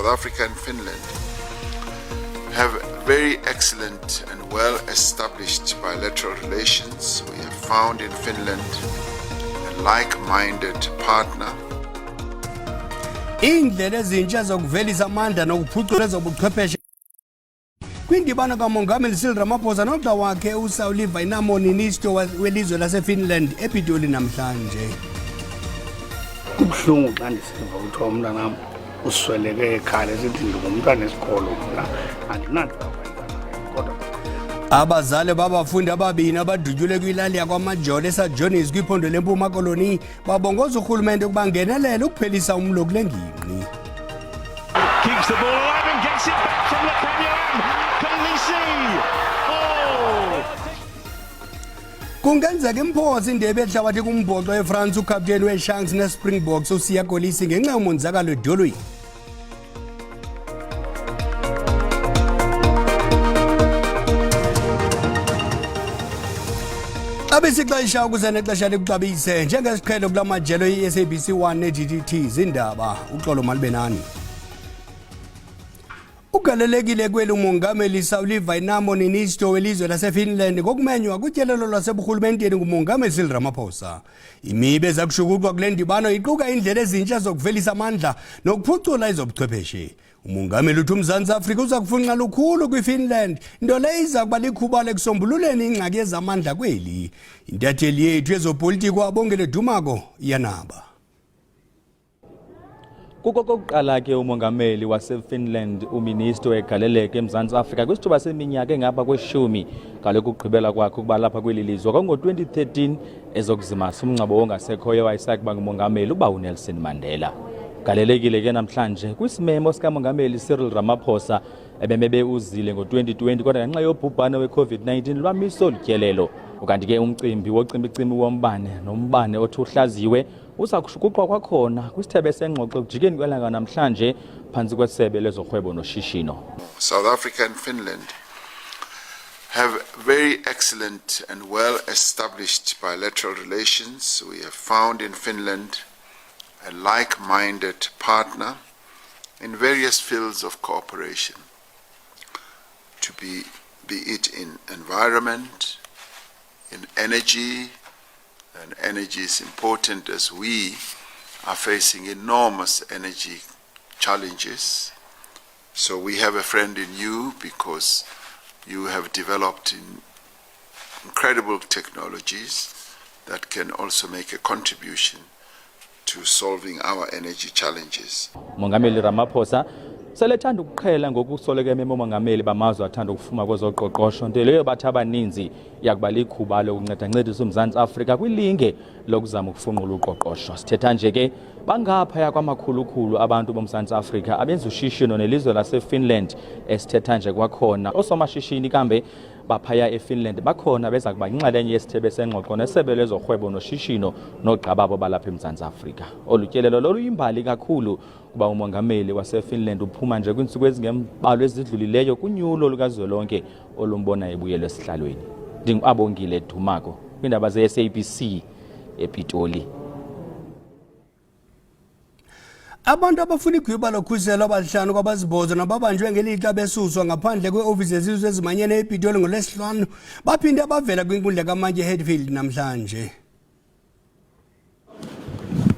Africa and Finland have very excellent and well-established bilateral relations. We have found in Finland a like-minded partner. Iindlela ezintsha zokuvelisa amandla nokuphucula ezobuchwepheshe kwindibano kamongameli uRamaphosa nogxa wakhe uSauli minister welizwe laseFinland e-Pitoli namhlanje. Kubuhlungu xa ndisiva ukuthi umntana usweleke ekhaya esithi ngumntana esikolo mna andinanto kodwa abazali babafundi ababini abadutyulwe kwilali yakwamajole esajonis kwiphondo lempuma koloni babongoza urhulumente ukuba ngenelele ukuphelisa umlo kule ngingqi. Keeps the ball alive and gets it back from the Premier. Can we see? Oh! Kungenzeka imphosi indebe ehlabathi kumbhoxo eFrance ukapteni weSharks neSpringboks uSiya Kolisi ngenxa yomonzakalo edolweni. Abesixesha ukuze nexesha likuxabise njengesiqhelo kulamajelo eSABC 1 neGTT Iindaba uxolo malibenani. Ugalelekile kweli umongameli Sauli minister welizwe laseFinland ngokumenywa kutyelelo lwaseburhulumenteni ngumongameli uRamaphosa. Imibe zakushukuxwa kule ndibano iquka indlela ezintsha zokuvelisa amandla nokuphucula ezobuchwepheshe. Umongameli uthi uMzantsi Afrika uza kufunxa lukhulu kwiFinland nto leyo iza kuba likhubalo ekusombululeni ingxaki ezamandla kweli. Intatheli yethu yezopolitiko abongele Dumako Iindaba. Kukokuqala ke umongameli waseFinland uminister wegaleleke eMzantsi Afrika kwisithuba seminyaka engapha kwe-10 kaloku ukugqibela kwakhe ukuba lapha kweli lizwe kwango-2013 ezokuzimasa umngcwabo ongasekhoyo wayesakuba ngumongameli uba uNelson Mandela. Galelekile ke namhlanje kwisimemo sikamongameli Ramaphosa ebemebe uzile ngo-2020 kodwa ngenxa yobhubhane we-COVID-19 lwamiso lutyelelo. Ukanti ke umcimbi wocimbi wombane nombane othi uhlaziwe uza kushukuxwa kwakhona kwisithebe sengxoxo kujikeni kwelanga namhlanje phantsi kwesebe lezorhwebo noshishino. South Africa and Finland have very excellent and well-established bilateral relations. We have found in Finland a like-minded partner in various fields of cooperation, be it in environment, in energy, and energy is important as we are facing enormous energy challenges. So we have a friend in you because you have developed incredible technologies that can also make a contribution to solving our energy challenges. Mongameli Ramaphosa selethanda ukuqhela ngokusoleka ememongameli bamazwe athanda ukufuma kwezoqoqosho nto leyo bathi abaninzi yakuba likhuba lokuncedancedisa uMzantsi Afrika kwilinge lokuzama ukufunqula uqoqosho. Sithetha nje ke bangaphaya kwamakhulukhulu abantu boMzantsi Afrika abenza ushishino nelizwe laseFinland esithetha nje kwakhona osomashishini kambe baphaya eFinland bakhona beza kuba inxalenye yesithebe sengxoxo nesebe lezorhwebo noshishino nogxa babo balapha eMzantsi Afrika. Olutyelelo loluyimbali kakhulu kuba umongameli waseFinland uphuma nje kwinsuku ezingembalwa ezidlulileyo kunyulo lukazwelonke olumbona ebuyelo esihlalweni. Ndingabongile Dumako kwindaba ze-SABC ePitoli. Abantu abafuna igwiba lokhuselo abahlanu kwabazibozo nababanjwe ngelixa besuswa ngaphandle kweofisi yezizwe ezimanyene ePitoli ngoLwesihlanu baphinde abavela kwinkundla kamantye Hatfield namhlanje.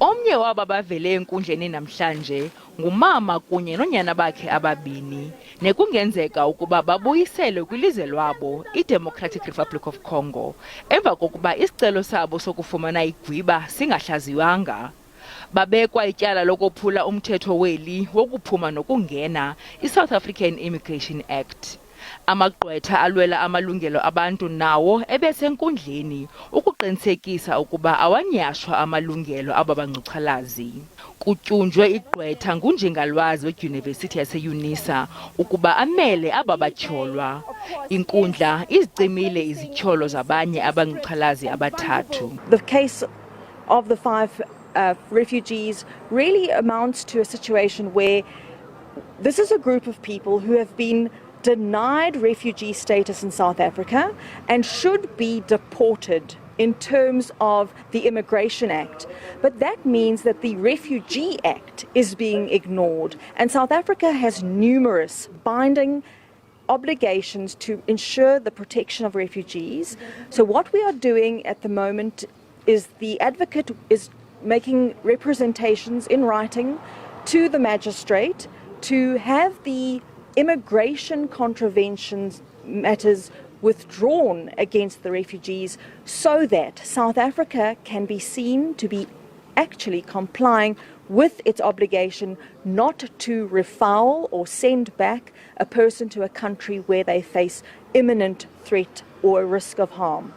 Omnye waba bavele enkundleni namhlanje ngumama kunye nonyana bakhe ababini nekungenzeka ukuba babuyiselwe kwilizwe lwabo iDemocratic Republic of Congo emva kokuba isicelo sabo sokufumana igwiba singahlaziwanga. Babekwa ityala lokuphula umthetho weli wokuphuma nokungena iSouth African Immigration Act. Amagqwetha alwela amalungelo abantu nawo ebesenkundleni ukuqinisekisa ukuba awanyashwa amalungelo ababancuchalazi. Kutyunjwe igqwetha ngunjengalwazi wedyunivesithi yaseUNISA ukuba amele ababatyholwa. Inkundla izicimile izityholo zabanye abancuchalazi abathathu. The case of the 5 refugees really amounts to a situation where this is a group of people who have been denied refugee status in South Africa and should be deported in terms of the Immigration Act. But that means that the Refugee Act is being ignored. And South Africa has numerous binding obligations to ensure the protection of refugees. So what we are doing at the moment is the advocate is making representations in writing to the magistrate to have the immigration contraventions matters withdrawn against the refugees so that South Africa can be seen to be actually complying with its obligation not to refoul or send back a person to a country where they face imminent threat or a risk of harm.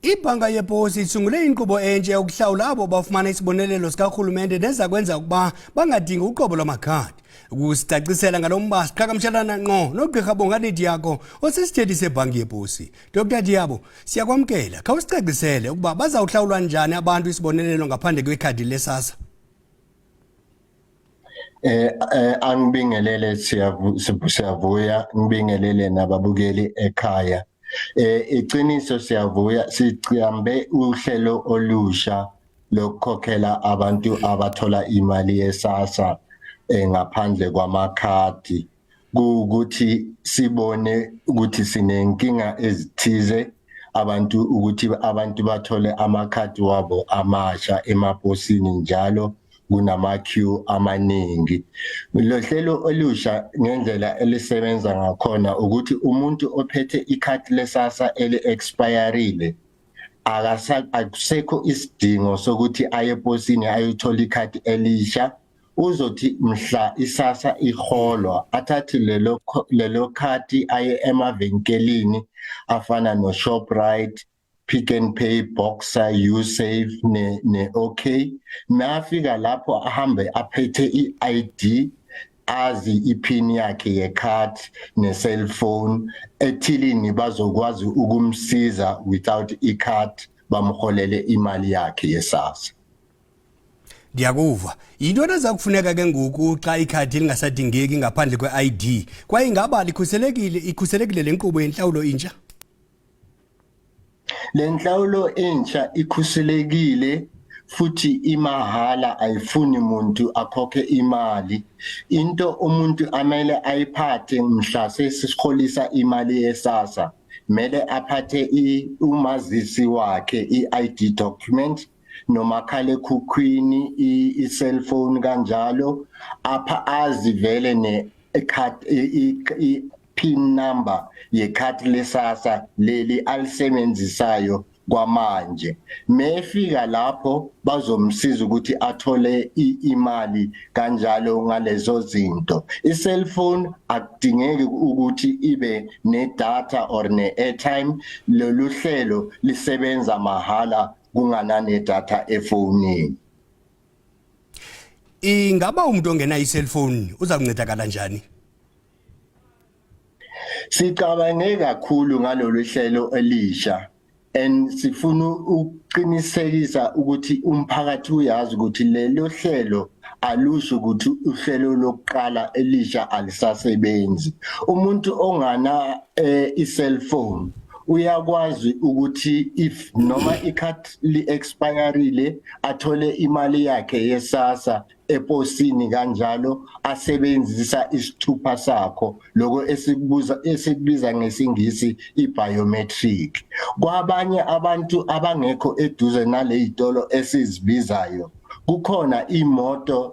Ibhanka yeposi isungule inkqubo entsha yokuhlawula abo bafumana isibonelelo sikarhulumente neza kwenza ukuba bangadingi uqobo lwamakhadi. Ukusicacisela ngalo mba siqhagamshelana ngqo nogqirha Bongani Diyako osisithethi sebhanki yeposi. Dr. Diyabo, siyakwamkela. Khawusicacisele ukuba bazawuhlawulwa njani abantu isibonelelo ngaphandle kwekhadi le-SASSA. Angibingelele siyavuya ngibingelele nababukeli ekhaya. Iqiniso siyavuya sicambe uhlelo olusha lokukhokhela abantu abathola imali ye-SASSA ngaphandle kwamakhadi ukuthi sibone ukuthi sinenkinga ezithize ukuthi abantu bathole amakhadi wabo amasha emaposini njalo kunama-queue amaningi. Lo hlelo olusha ngendlela elisebenza ngakhona ukuthi umuntu ophethe ikhadi le-SASSA eli-expireile akusekho isidingo sokuthi aye eposini ayothola ikhadi elisha. Uzothi mhla i-SASSA iholwa athathe lelo khadi aye emavenkelini afana no-Shoprite, Pick n Pay, Boxer, U-Save ne-OK. Nafika lapho ahambe aphethe i-ID, azi iphini yakhe yekhadi ne-cellphone, ethilini bazokwazi ukumsiza without ikhadi bamholele imali yakhe ye-SASSA. Ndiyakuva. Yintoni ezakufuneka ke ngoku xa ikhadi lingasadingeki ngaphandle kwe-ID? Kwaye ingaba ikhuselekile le nkqubo yenhlawulo intsha? Le nhlawulo entsha ikhuselekile futhi imahala, ayifuni umuntu akhokhe imali. Into umuntu amele ayiphathe mhla sesiholisa imali ye-SASSA, mele aphathe umazisi wakhe, i-ID document, nomakhalekhukhwini, i-cellphone kanjalo, apha azivele PIN number yekhadi le-SASSA leli alisebenzisayo kwamanje. Mefika lapho bazomsiza ukuthi athole imali kanjalo ngalezo zinto. I-cellphone akudingeki ukuthi ibe ne-data or ne-airtime. Lolu hlelo lisebenza mahala kunganane data efonini. Ingaba umuntu ongena i-cellphone uza kuncedakala njani? Sicabange kakhulu ngalolu hlelo elisha and sifuna ukuqinisekisa ukuthi umphakathi uyazi ukuthi lelo hlelo alusho ukuthi uhlelo lokuqala elisha alisasebenzi. Umuntu ongana i-cellphone uyakwazi ukuthi if noma ikhadi li-expireile athole imali yakhe ye-SASSA eposini kanjalo asebenzisa isithupha sakho lokho esikubiza ngesingisi i-biometric. Kwabanye abantu abangekho eduze nalezitolo esizibizayo kukhona imoto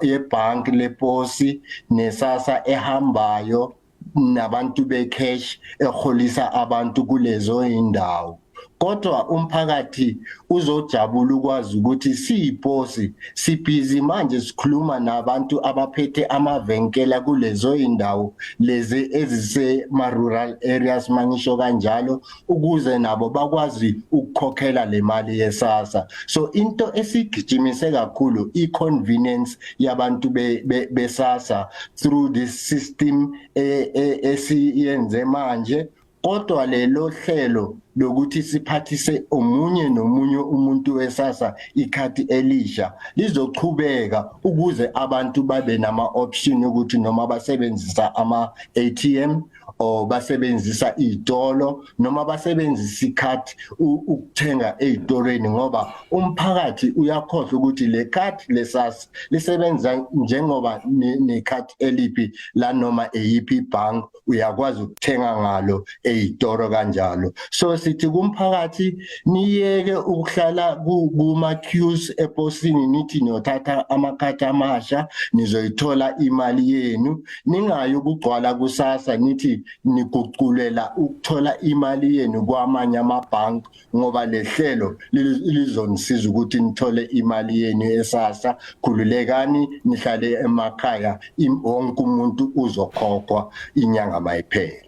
yebhanki leposi ne-SASSA ehambayo nabantu becash eholisa abantu kulezo indawo. Kodwa umphakathi uzojabula ukwazi ukuthi siyiposi sibhizi manje sikhuluma nabantu abaphethe amavenkela kulezo indawo lezi ezise-rural areas mangisho kanjalo ukuze nabo bakwazi ukukhokhela le mali ye-SASSA. So into esigijimise kakhulu i-convenience yabantu be-SASSA through this system esiyenze manje. Kodwa lelo hlelo lokuthi siphathise omunye nomunye umuntu wesasa ikhadi elisha lizoqhubeka ukuze abantu babe nama option ukuthi noma basebenzisa ama ATM o basebenzisa itolo noma basebenzisa ikhadi ukuthenga ezitoreni ngoba umphakathi uyakhohlwa ukuthi le card lesas lisebenza njengoba nekhadi elipi la noma eyiphi bank uyakwazi ukuthenga ngalo ezitoro kanjalo. So sithi kumphakathi niyeke ukuhlala kuma queues eposini nithi niyothatha amakhadi amasha nizoyithola imali yenu, ningayi ukugcwala kusasa nithi niguqulela ukuthola imali yenu kwamanye amabhank ngoba lehlelo lizonisiza ukuthi nithole imali yenu esasa. Khululekani nihlale emakhaya, wonke umuntu uzokhokhwa inyanga mayiphela.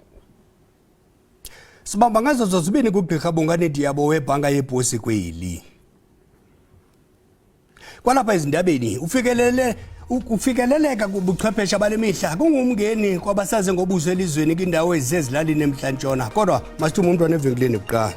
Sibamba ngazo zozibini kugqirha Bongani Diyabo webhanka yebhosi kweli. Kwalapha ezindabeni ufikeleleka kubuchwepheshe bale mihla kungumngeni kwabasaze ngobuso elizweni kwindawo ezisezilalini emhlanje kodwa masithume umntwana evenkileni kuqala.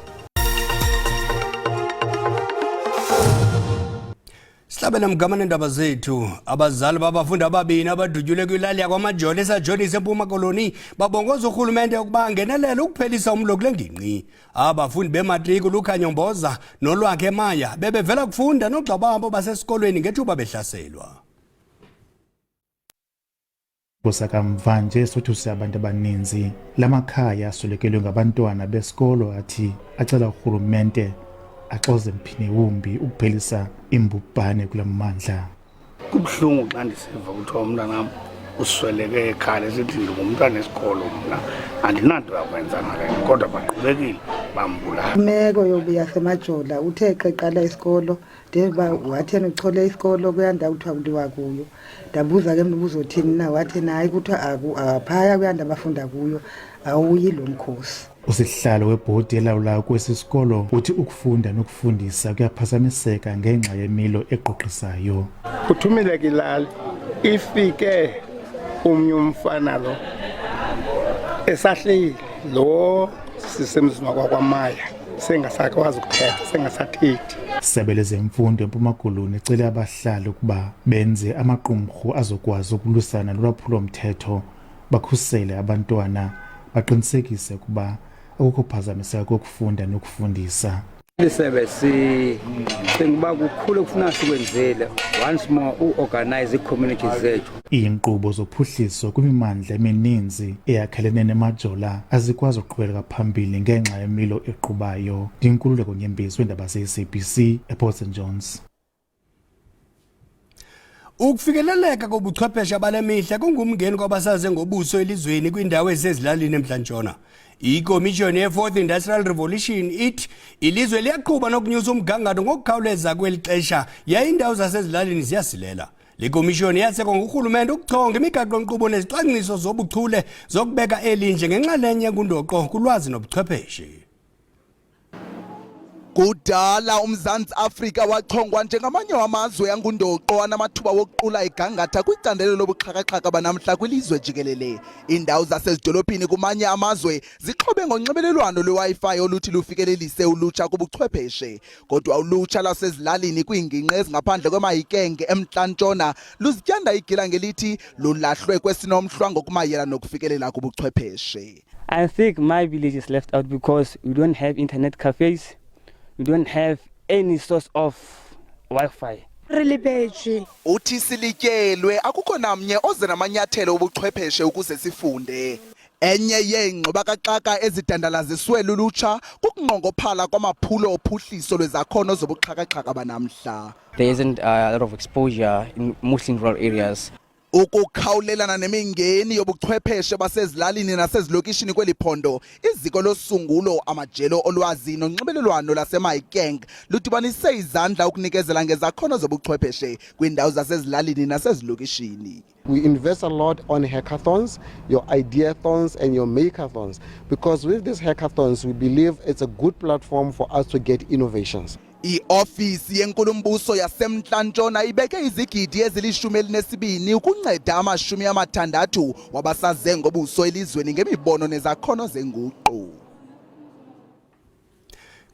Sihlabela mgama neendaba zethu. Abazali babafundi ababini abadutyulwe kwilali yakwamajoni esajolisa eMpuma Koloni babongoza urhulumente ukuba angenelele ukuphelisa umlo kule ngingqi. Abafundi bematriki uLukhanyomboza nolwakhe Maya bebevela kufunda nogxa babo basesikolweni ngethuba behlaselwa. Kusakamva nje sothuse abantu abaninzi lamakhaya asolekelwe ngabantwana besikolo athi acela urhulumente axoze mphini wumbi ukuphelisa imbubhane kula mmandla. Kubuhlungu xa ndisiva ukuthi umntanam usweleke ekhaya sithi ndingumntwana esikolo mna andinanto yakwenza ngale kodwa baqhubekile bambulala. Imeko yobuya semajola uthe qeqala isikolo ndeba wathena uchole isikolo kuyanda kuthiwa kuliwa kuyo ndabuza ke mbuzo uthini na wathi nayi kuthiwa aphaya kuyanda bafunda kuyo awuyi lo mkhosi. Usihlalo webhodi elawula kwesi sikolo uthi ukufunda nokufundisa kuyaphazamiseka ngenxa yemilo eqoqisayo. Kuthumile kilali ifike umnye umfana lo esahleli lo sisemzini kwakwamaya sengasakwazi ukuthetha sengasathethi. Isebe lezemfundo eMpuma Koloni ecele abahlali ukuba benze amaqumrhu azokwazi ukulusana nolwaphulo-mthetho bakhusele abantwana baqinisekise ukuba akukho phazamiseka kokufunda nokufundisa. Isebe sicinga uba kukhulu ekufuneka sikwenzile once more uorganize ii-community zethu. Iinkqubo zophuhliso kwimimandla emininzi eyakhelene nemajola azikwazi ukuqhubeleka phambili ngenxa yemilo equbayo. Ndinkululeko Nyembezi weendaba ze-SABC ePort St Johns. Ukufikeleleka kobuchwepheshe bale mihla kungumngeni kwabasaze ngobuso elizweni kwindawo ezisezilalini emhlanje. Ikomishoni ye-Fourth Industrial Revolution ithi ilizwe liyaqhuba nokunyusa umgangatho ngokukhawuleza kweli xesha yaye indawo zasezilalini ziyasilela. Le komishoni yasekwa ngurhulumente ukuchonga imigaqo-nkqubo nezicwangciso zobuchule zokubeka elinje ngenxalenye ngundoqo kulwazi nobuchwepheshe. Kudala uMzantsi Afrika wachongwa njengamanye wamazwe angundoqo anamathuba wokuqula igangatha kwicandelo lobuxhakaxhaka banamhla kwilizwe jikelele. Indawo zasezidolophini kumanye amazwe zixhobe ngonxibelelwano lwe-Wi-Fi oluthi lufikelelise ulutsha kubuchwepheshe. Kodwa ulutsha lwasezilalini kwiingingqi ezingaphandle kwemahikenge emntla-ntshona luzityanda igila ngelithi lulahlwe kwesinomhlwa ngokumayela nokufikelela kubuchwepheshe. I think my village is left out because we don't have internet cafes. We don't have any source of Wi-Fi. Uthi silityelwe akukho namnye oze namanyathelo obuchwepheshe ukuze sifunde. Enye yeengxubakaxaka ezidandalaziswe lulutsha kukunqongophala kwamaphulo ophuhliso lwezakhono zobuxhakaxhaka banamhla. There isn't a lot of exposure in mostly rural areas. Ukukhawulelana nemingeni yobuchwepheshe basezilalini nasezilokishini kweli phondo, iziko losungulo amajelo olwazi nonxibelelwano laseMahikeng ludibanise izandla ukunikezela ngezakhono zobuchwepheshe kwindawo zasezilalini nasezilokishini. We invest a lot on hackathons, your ideathons and your makeathons, because with these hackathons we believe it's a good platform for us to get innovations. I-ofisi yenkulumbuso yasemntla-ntshona ibeke izigidi ezili-12 ukunceda ama-60 wabasaze ngobuso elizweni ngemibono nezakhono zenguqu.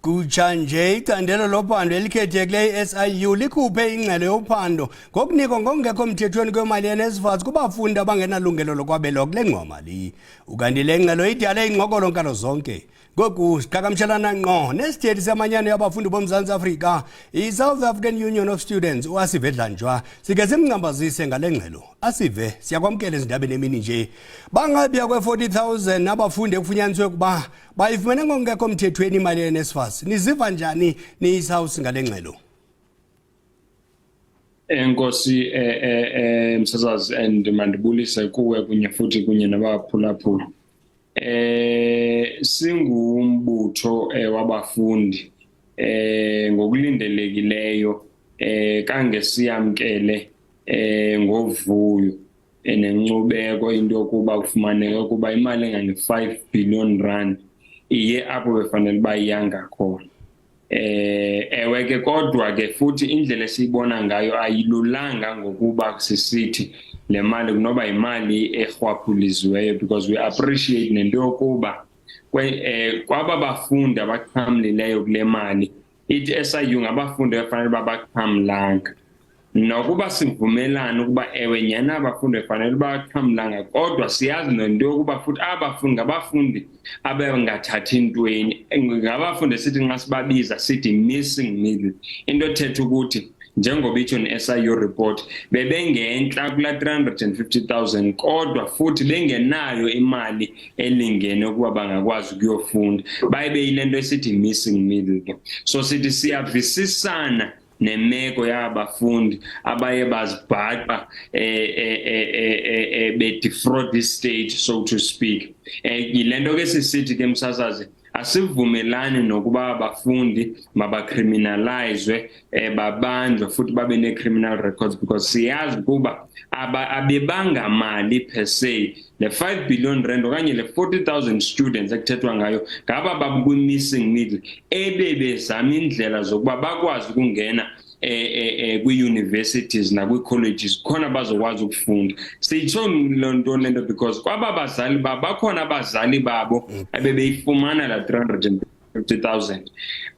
Kutshanje icandelo lophando elikhethekileyo i-SIU likhuphe ingxelo yophando ngokunikwa ngokungekho mthethweni kwemali ye-NSFAS kubafundi abangenalungelo lokwabelwa kule ngxowa-mali. Ukanti le ngxelo idale ingxokolo nkalo zonke. Ngoku siqhagamshelana ngqo nesithethi samanyano yabafundi boMzantsi Afrika, i-South African Union of Students, uAsive Dlanjwa. Sike simngcambazise ngale ngxelo. Asive, siyakwamkela ezindabeni emini nje. Bangaphaya kwe-40,000 abafundi ekufunyaniswe ukuba bayifumene ngokungekho mthethweni imali ye-NSFAS. Niziva njani niyi-SAUD ngale ngxelo? Enkosi msasazi and mandibulise kuwe kunye nabaphulaphuli. Singumbutho wabafundi ngokulindelekileyo kange siyamkele ngovuyo nencubeko into yokuba kufumaneke ukuba imali engange-5 billion rand iye apho befanele bayiyanga khona. Ewe ke kodwa ke futhi indlela esiyibona ngayo ayilulanga ngokuba sisithi le mali kunoba imali erhwaphuliziweyo, because we appreciate nento yokuba kwaba bafundi abaxhamlileyo kule mali ithi SIU ngabafundi efanele babaxhamlanga. Nokuba sivumelana ukuba ewe nyana abafundi efanele baxhamlanga, kodwa siyazi nento yokuba futhi abafundi ngabafundi abangathathi ntweni, ngabafundi sithi nxa sibabiza sithi missing middle, into ethetha ukuthi njengoba itsho ne-SIU report bebengentla kula 350,000 kodwa futhi bengenayo imali elingene ukuba bangakwazi ukuyofunda, bayibeyile nto esithi missing middle ke. So sithi siyavisisana nemeko yabafundi abaye bazibhaqa be-defraud stage, so to speak. Yile nto ke sisithi ke msasazi, asivumelani nokuba abafundi mabacriminalizwe, babanjwe futhi babe ne-criminal records, because siyazi ukuba abebangamali per se. Le 5 billion rand okanye le 40,000 students ekuthethwa ngayo ngaba bakwi-missing middle ebebezama indlela zokuba bakwazi ukungena kwi-universities nakwi-colleges khona bazokwazi ukufunda. Siyitsho lento because kwaba bazali babo bakhona abazali babo ebebeyifumana la 350,000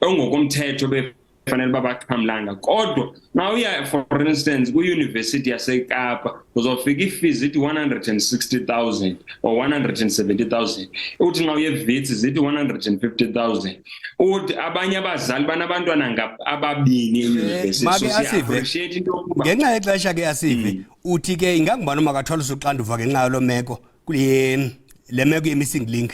ongokomthetho befanele babaxhamlanga. Kodwa now uya for instance kwi-university yaseKapa uzofika ifees ithi 160,000 or 170,000, uthi nxa uye Wits zithi 150,000. Uthi abanye abazali banabantwana ababini e-university. So siya-appreciate into yokuba ngenxa yexesha ke Asive, uthi ke ingangubani makathwalise uxanduva ngenxa yalo meko le meko ye-missing link?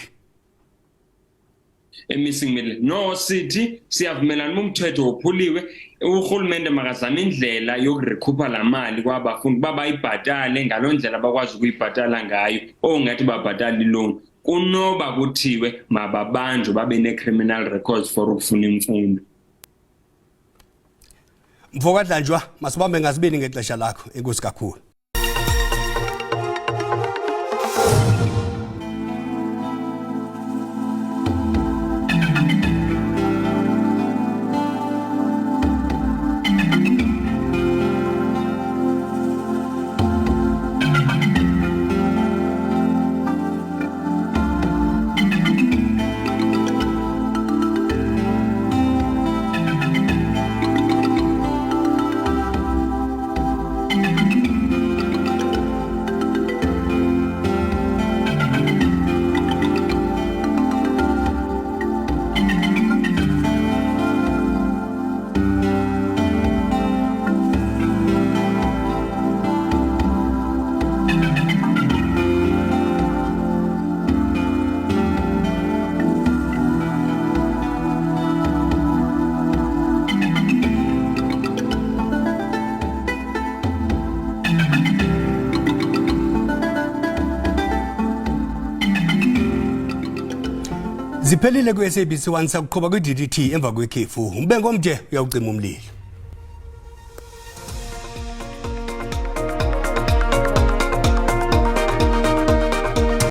Missing middle no, sithi siyavumelana umthetho wophuliwe, urhulumente makazama indlela yokurekhupha la mali kwabafundi babayibhatale ngaloo ndlela bakwazi ukuyibhatala ngayo, ongathi babhatala iloan, kunoba kuthiwe mababanjwe babe ne-criminal records for ukufuna imfundo. Mfoka Dlanjwa, masibambe ngasibini ngexesha lakho. Enkosi kakhulu. Ziphelile kwi-SABC 1 sakuqhuba kwi-DDT emva kwekhefu. Umbengo omde uyawucima umlilo.